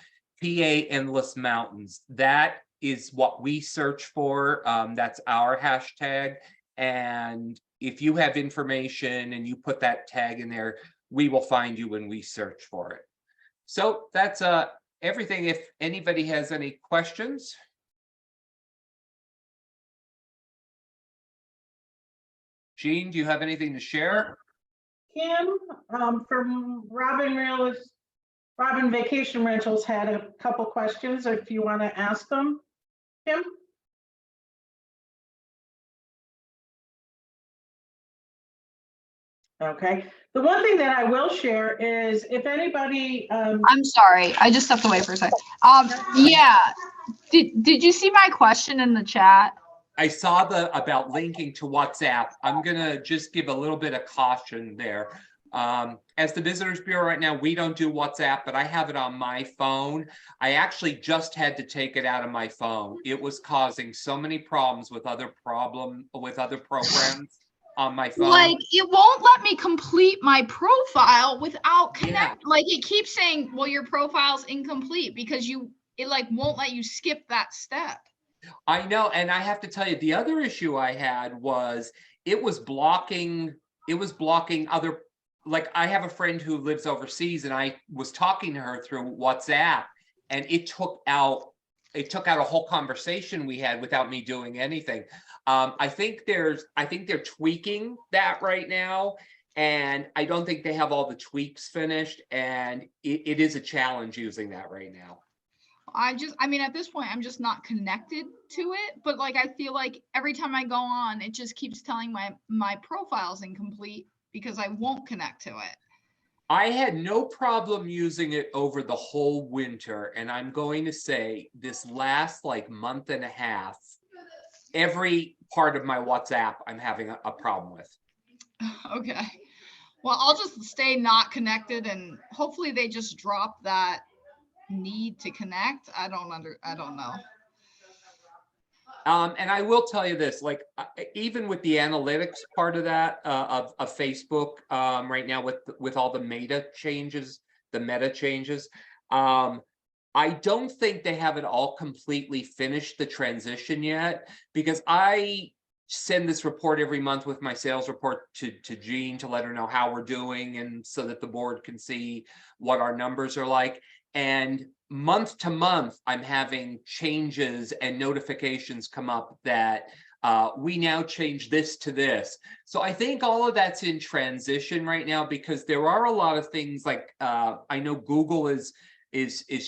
PA Endless Mountains. That is what we search for. That's our hashtag. And if you have information and you put that tag in there, we will find you when we search for it. So that's everything. If anybody has any questions. Jean, do you have anything to share? Kim from Robin Vacation Rentals had a couple questions if you want to ask them, Kim. Okay. The one thing that I will share is if anybody I'm sorry, I just stepped away for a second. Yeah, did you see my question in the chat? I saw about linking to WhatsApp. I'm gonna just give a little bit of caution there. As the Visitors Bureau right now, we don't do WhatsApp, but I have it on my phone. I actually just had to take it out of my phone. It was causing so many problems with other programs on my phone. Like, it won't let me complete my profile without connect. Yeah. Like, it keeps saying, well, your profile's incomplete because it like won't let you skip that step. I know, and I have to tell you, the other issue I had was it was blocking other, like I have a friend who lives overseas and I was talking to her through WhatsApp and it took out a whole conversation we had without me doing anything. I think they're tweaking that right now. And I don't think they have all the tweaks finished, and it is a challenge using that right now. I mean, at this point, I'm just not connected to it, but like, I feel like every time I go on, it just keeps telling my profile's incomplete because I won't connect to it. I had no problem using it over the whole winter, and I'm going to say this last like month and a half, every part of my WhatsApp I'm having a problem with. Okay. Well, I'll just stay not connected, and hopefully they just drop that need to connect. I don't know. And I will tell you this, like, even with the analytics part of that, of Facebook, right now with all the meta changes, I don't think they have it all completely finished, the transition yet, because I send this report every month with my sales report to Jean to let her know how we're doing, and so that the board can see what our numbers are like. And month to month, I'm having changes and notifications come up that we now change this to this. So I think all of that's in transition right now, because there are a lot of things like I know Google is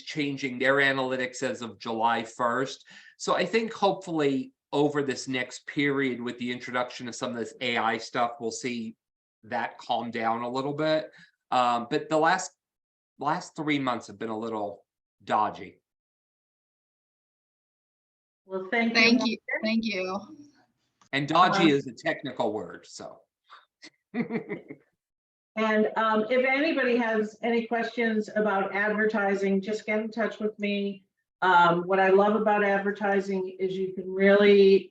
changing their analytics as of July 1st. So I think hopefully over this next period, with the introduction of some of this AI stuff, we'll see that calm down a little bit. But the last 3 months have been a little dodgy. Well, thank you. Thank you. Thank you. And dodgy is a technical word, so. And if anybody has any questions about advertising, just get in touch with me. What I love about advertising is you can really,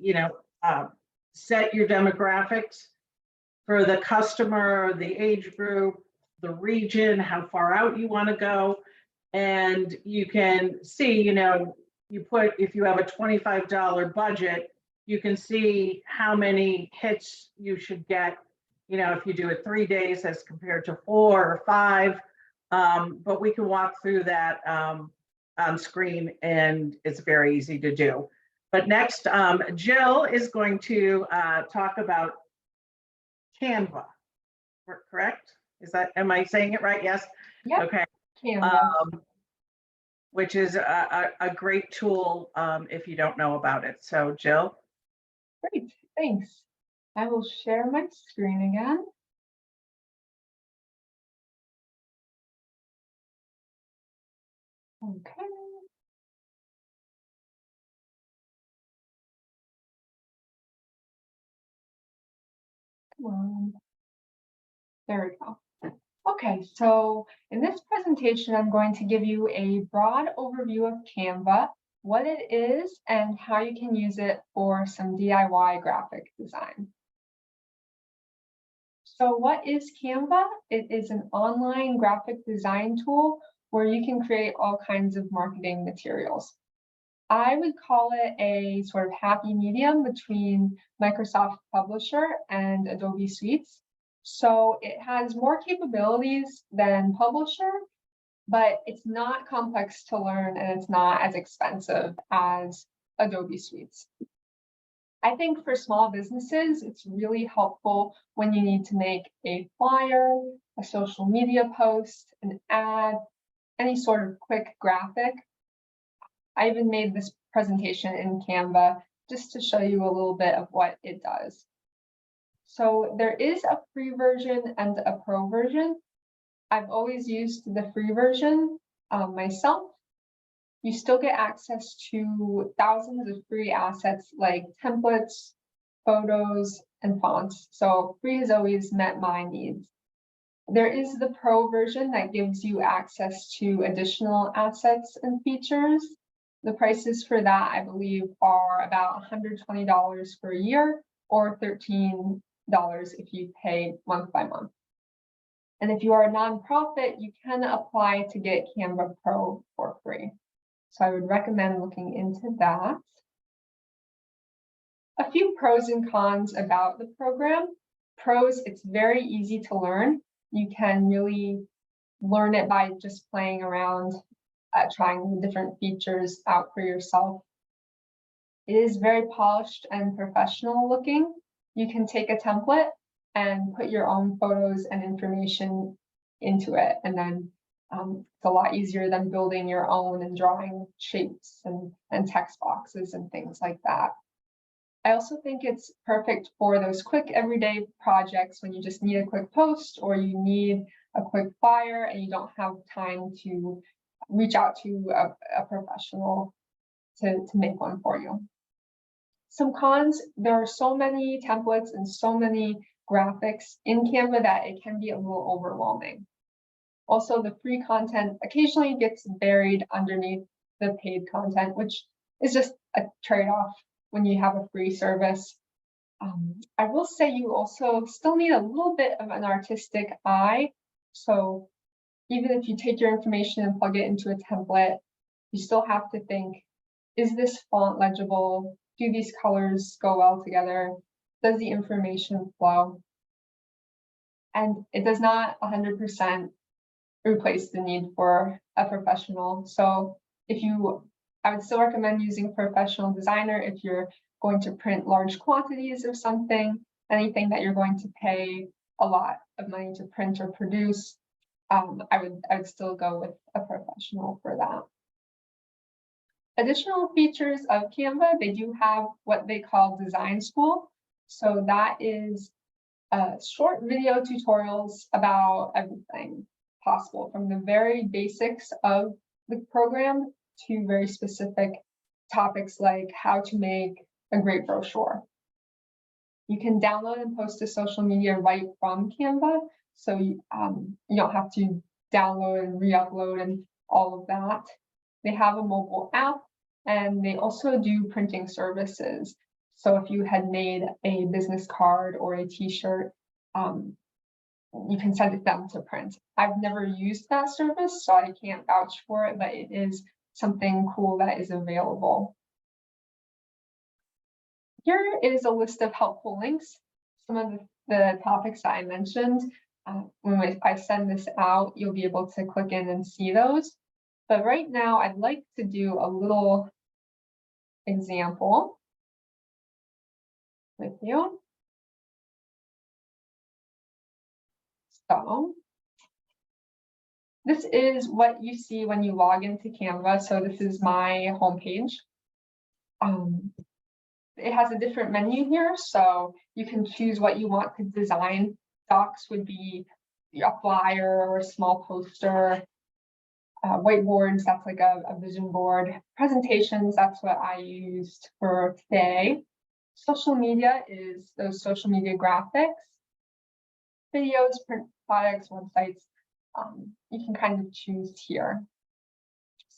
set your demographics for the customer, the age group, the region, how far out you want to go. And you can see, if you have a $25 budget, you can see how many hits you should get, if you do it 3 days as compared to 4 or 5. But we can walk through that on screen, and it's very easy to do. But next, Jill is going to talk about Canva, correct? Am I saying it right? Yes? Yep. Okay. Canva. Which is a great tool if you don't know about it. So Jill. Great, thanks. I will share my screen again. Okay. Come on. There we go. Okay, so in this presentation, I'm going to give you a broad overview of Canva, what it is, and how you can use it for some DIY graphic design. So what is Canva? It is an online graphic design tool where you can create all kinds of marketing materials. I would call it a sort of happy medium between Microsoft Publisher and Adobe Suites. So it has more capabilities than Publisher, but it's not complex to learn and it's not as expensive as Adobe Suites. I think for small businesses, it's really helpful when you need to make a flyer, a social media post, an ad, any sort of quick graphic. I even made this presentation in Canva just to show you a little bit of what it does. So there is a free version and a pro version. I've always used the free version myself. You still get access to thousands of free assets like templates, photos, and fonts. So free has always met my needs. There is the pro version that gives you access to additional assets and features. The prices for that, I believe, are about $120 for a year or $13 if you pay month by month. And if you are a nonprofit, you can apply to get Canva Pro for free. So I would recommend looking into that. A few pros and cons about the program. Pros, it's very easy to learn. You can really learn it by just playing around, trying different features out for yourself. It is very polished and professional looking. You can take a template and put your own photos and information into it. And then it's a lot easier than building your own and drawing shapes and text boxes and things like that. I also think it's perfect for those quick everyday projects when you just need a quick post or you need a quick flyer and you don't have time to reach out to a professional to make one for you. Some cons, there are so many templates and so many graphics in Canva that it can be a little overwhelming. Also, the free content occasionally gets buried underneath the paid content, which is just a trade-off when you have a free service. I will say you also still need a little bit of an artistic eye. So even if you take your information and plug it into a template, you still have to think, is this font legible? Do these colors go well together? Does the information flow? And it does not 100% replace the need for a professional. So I would still recommend using a professional designer if you're going to print large quantities of something, anything that you're going to pay a lot of money to print or produce. I would still go with a professional for that. Additional features of Canva, they do have what they call design school. So that is short video tutorials about everything possible, from the very basics of the program to very specific topics like how to make a great brochure. You can download and post to social media right from Canva, so you don't have to download and re-upload and all of that. They have a mobile app, and they also do printing services. So if you had made a business card or a t-shirt, you can send it them to print. I've never used that service, so I can't vouch for it, but it is something cool that is available. Here is a list of helpful links. Some of the topics that I mentioned, when I send this out, you'll be able to click in and see those. But right now, I'd like to do a little example with you. So this is what you see when you log into Canva. So this is my homepage. It has a different menu here, so you can choose what you want to design. Docs would be a flyer or a small poster. Whiteboards, that's like a vision board. Presentations, that's what I used for today. Social media is those social media graphics. Videos, print products, websites, you can kind of choose here.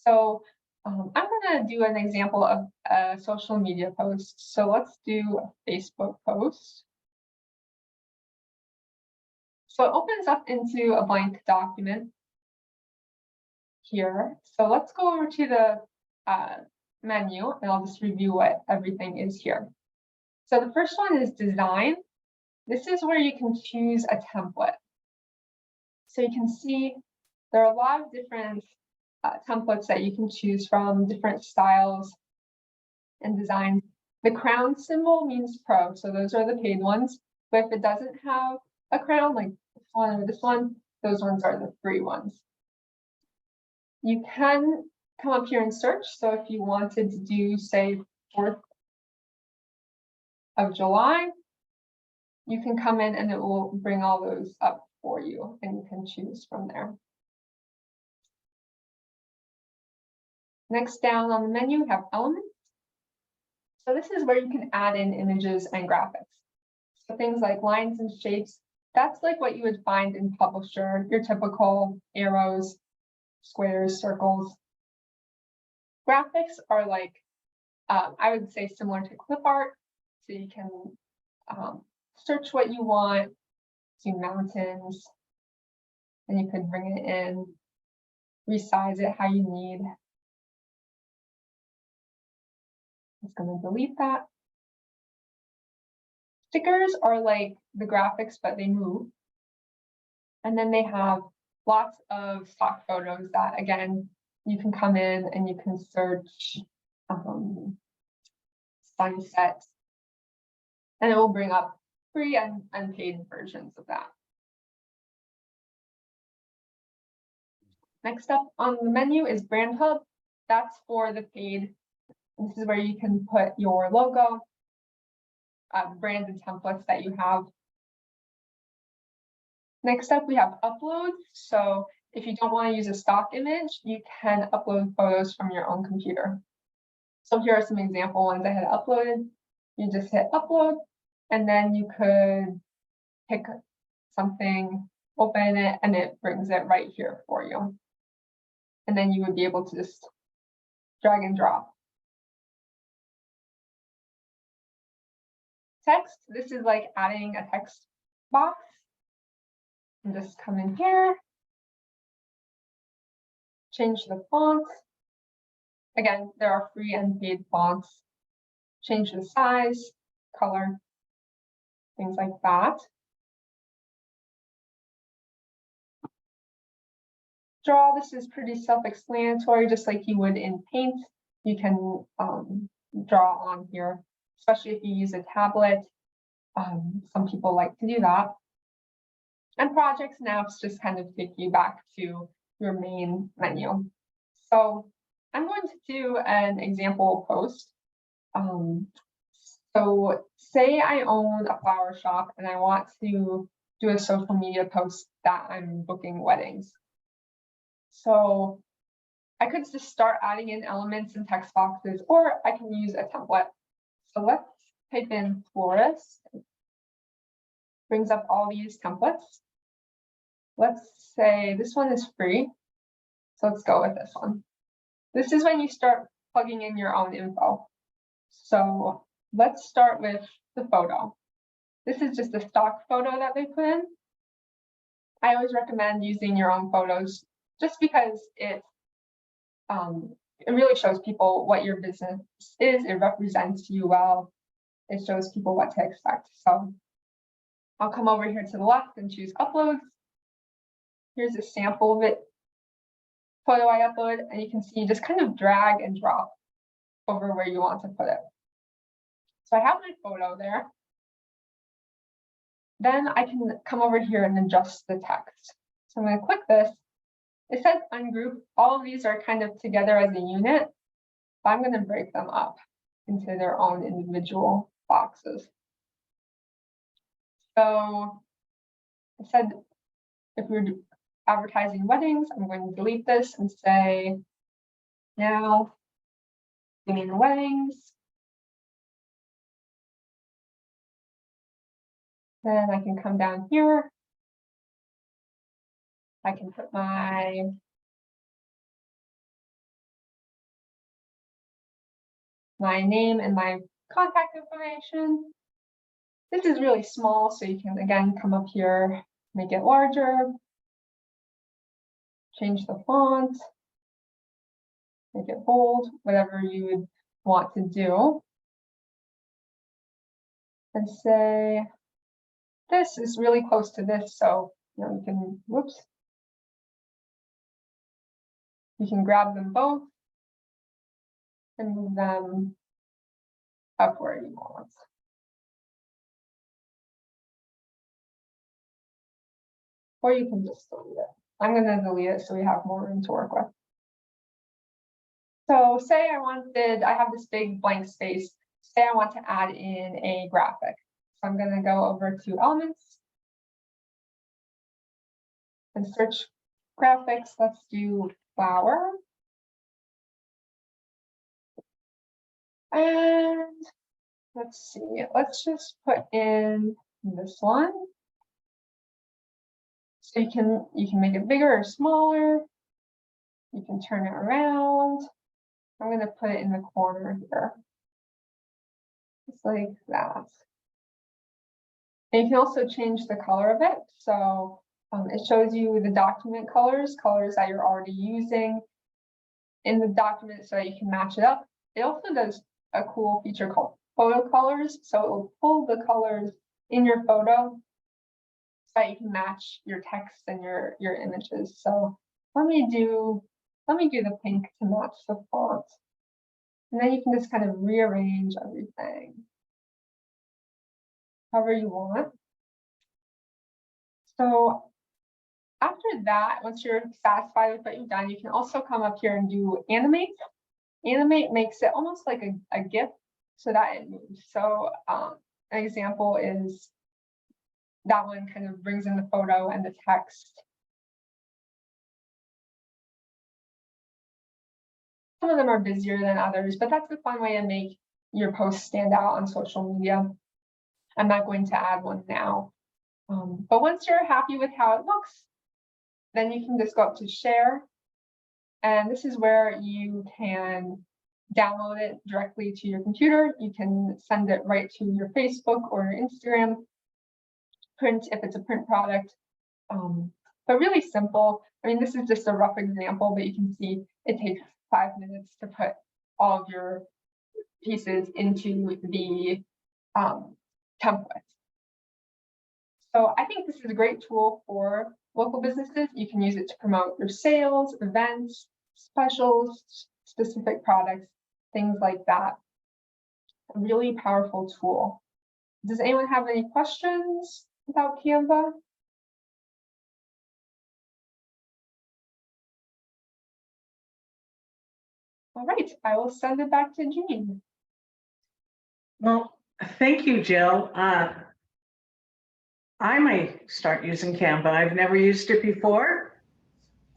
So I'm going to do an example of a social media post. So let's do a Facebook post. So it opens up into a blank document here. So let's go over to the menu, and I'll just review what everything is here. So the first one is design. This is where you can choose a template. So you can see there are a lot of different templates that you can choose from, different styles and designs. The crown symbol means pro, so those are the paid ones. But if it doesn't have a crown, like this one or this one, those ones are the free ones. You can come up here and search. So if you wanted to do, say, 4th of July, you can come in and it will bring all those up for you, and you can choose from there. Next down on the menu, we have elements. So this is where you can add in images and graphics. So things like lines and shapes, that's like what you would find in Publisher, your typical arrows, squares, circles. Graphics are like, I would say similar to clip art. So you can search what you want, do mountains, and you can bring it in, resize it how you need. It's going to delete that. Stickers are like the graphics, but they move. And then they have lots of stock photos that, again, you can come in and you can search sunsets, and it will bring up free and paid versions of that. Next up on the menu is Brand Hub. That's for the paid. This is where you can put your logo, branded templates that you have. Next up, we have uploads. So if you don't want to use a stock image, you can upload photos from your own computer. So here are some example ones I had uploaded. You just hit upload, and then you could pick something, open it, and it brings it right here for you. And then you would be able to just drag and drop. Text, this is like adding a text box. And just come in here, change the font. Again, there are free and paid fonts. Change the size, color, things like that. Draw, this is pretty self-explanatory, just like you would in Paint. You can draw on here, especially if you use a tablet. Some people like to do that. And projects and apps just kind of take you back to your main menu. So I'm going to do an example post. So say I own a flower shop and I want to do a social media post that I'm booking weddings. So I could just start adding in elements and text boxes, or I can use a template. So let's type in florist. Brings up all these templates. Let's say this one is free. So let's go with this one. This is when you start plugging in your own info. So let's start with the photo. This is just a stock photo that they put in. I always recommend using your own photos just because it really shows people what your business is. It represents you well. It shows people what to expect. So I'll come over here to the left and choose uploads. Here's a sample of it, photo I upload, and you can see you just kind of drag and drop over where you want to put it. So I have my photo there. Then I can come over here and adjust the text. So I'm going to click this. It says ungroup. All of these are kind of together as a unit, but I'm going to break them up into their own individual boxes. So I said if we're advertising weddings, I'm going to delete this and say now doing weddings. Then I can come down here. I can put my name and my contact information. This is really small, so you can again come up here, make it larger, change the font, make it bold, whatever you would want to do. And say, this is really close to this, so you can, whoops. You can grab them both and move them up where you want. Or you can just delete it. I'm going to delete it so we have more room to work with. So say I have this big blank space. Say I want to add in a graphic. So I'm going to go over to elements and search graphics. Let's do flower. And let's see, let's just put in this one. So you can make it bigger or smaller. You can turn it around. I'm going to put it in the corner here. Just like that. And you can also change the color of it. So it shows you the document colors that you're already using in the document so that you can match it up. It also does a cool feature called photo colors. So it will pull the colors in your photo so that you can match your text and your images. So let me do the pink to match the font. And then you can just kind of rearrange everything. however you want. So after that, once you're satisfied with what you've done, you can also come up here and do animate. Animate makes it almost like a GIF so that it moves. So an example is that one kind of brings in the photo and the text. Some of them are busier than others, but that's a fun way to make your posts stand out on social media. I'm not going to add one now. But once you're happy with how it looks, then you can just go up to share. And this is where you can download it directly to your computer. You can send it right to your Facebook or your Instagram. Print if it's a print product. But really simple. I mean, this is just a rough example, but you can see it takes 5 minutes to put all of your pieces into the template. So I think this is a great tool for local businesses. You can use it to promote your sales, events, specials, specific products, things like that. A really powerful tool. Does anyone have any questions about Canva? All right, I will send it back to Jean. Well, thank you, Jill. I might start using Canva. I've never used it before.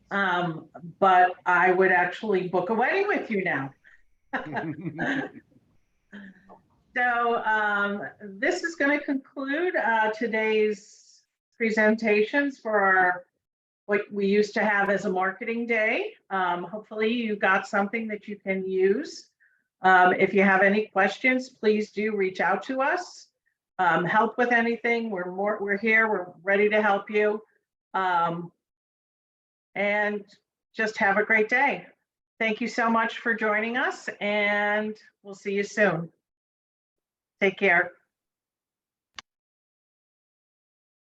But I would actually book a wedding with you now. So this is going to conclude today's presentations for our, what we used to have as a marketing day. Hopefully you got something that you can use. If you have any questions, please do reach out to us. Help with anything, we're here, we're ready to help you. And just have a great day. Thank you so much for joining us, and we'll see you soon. Take care.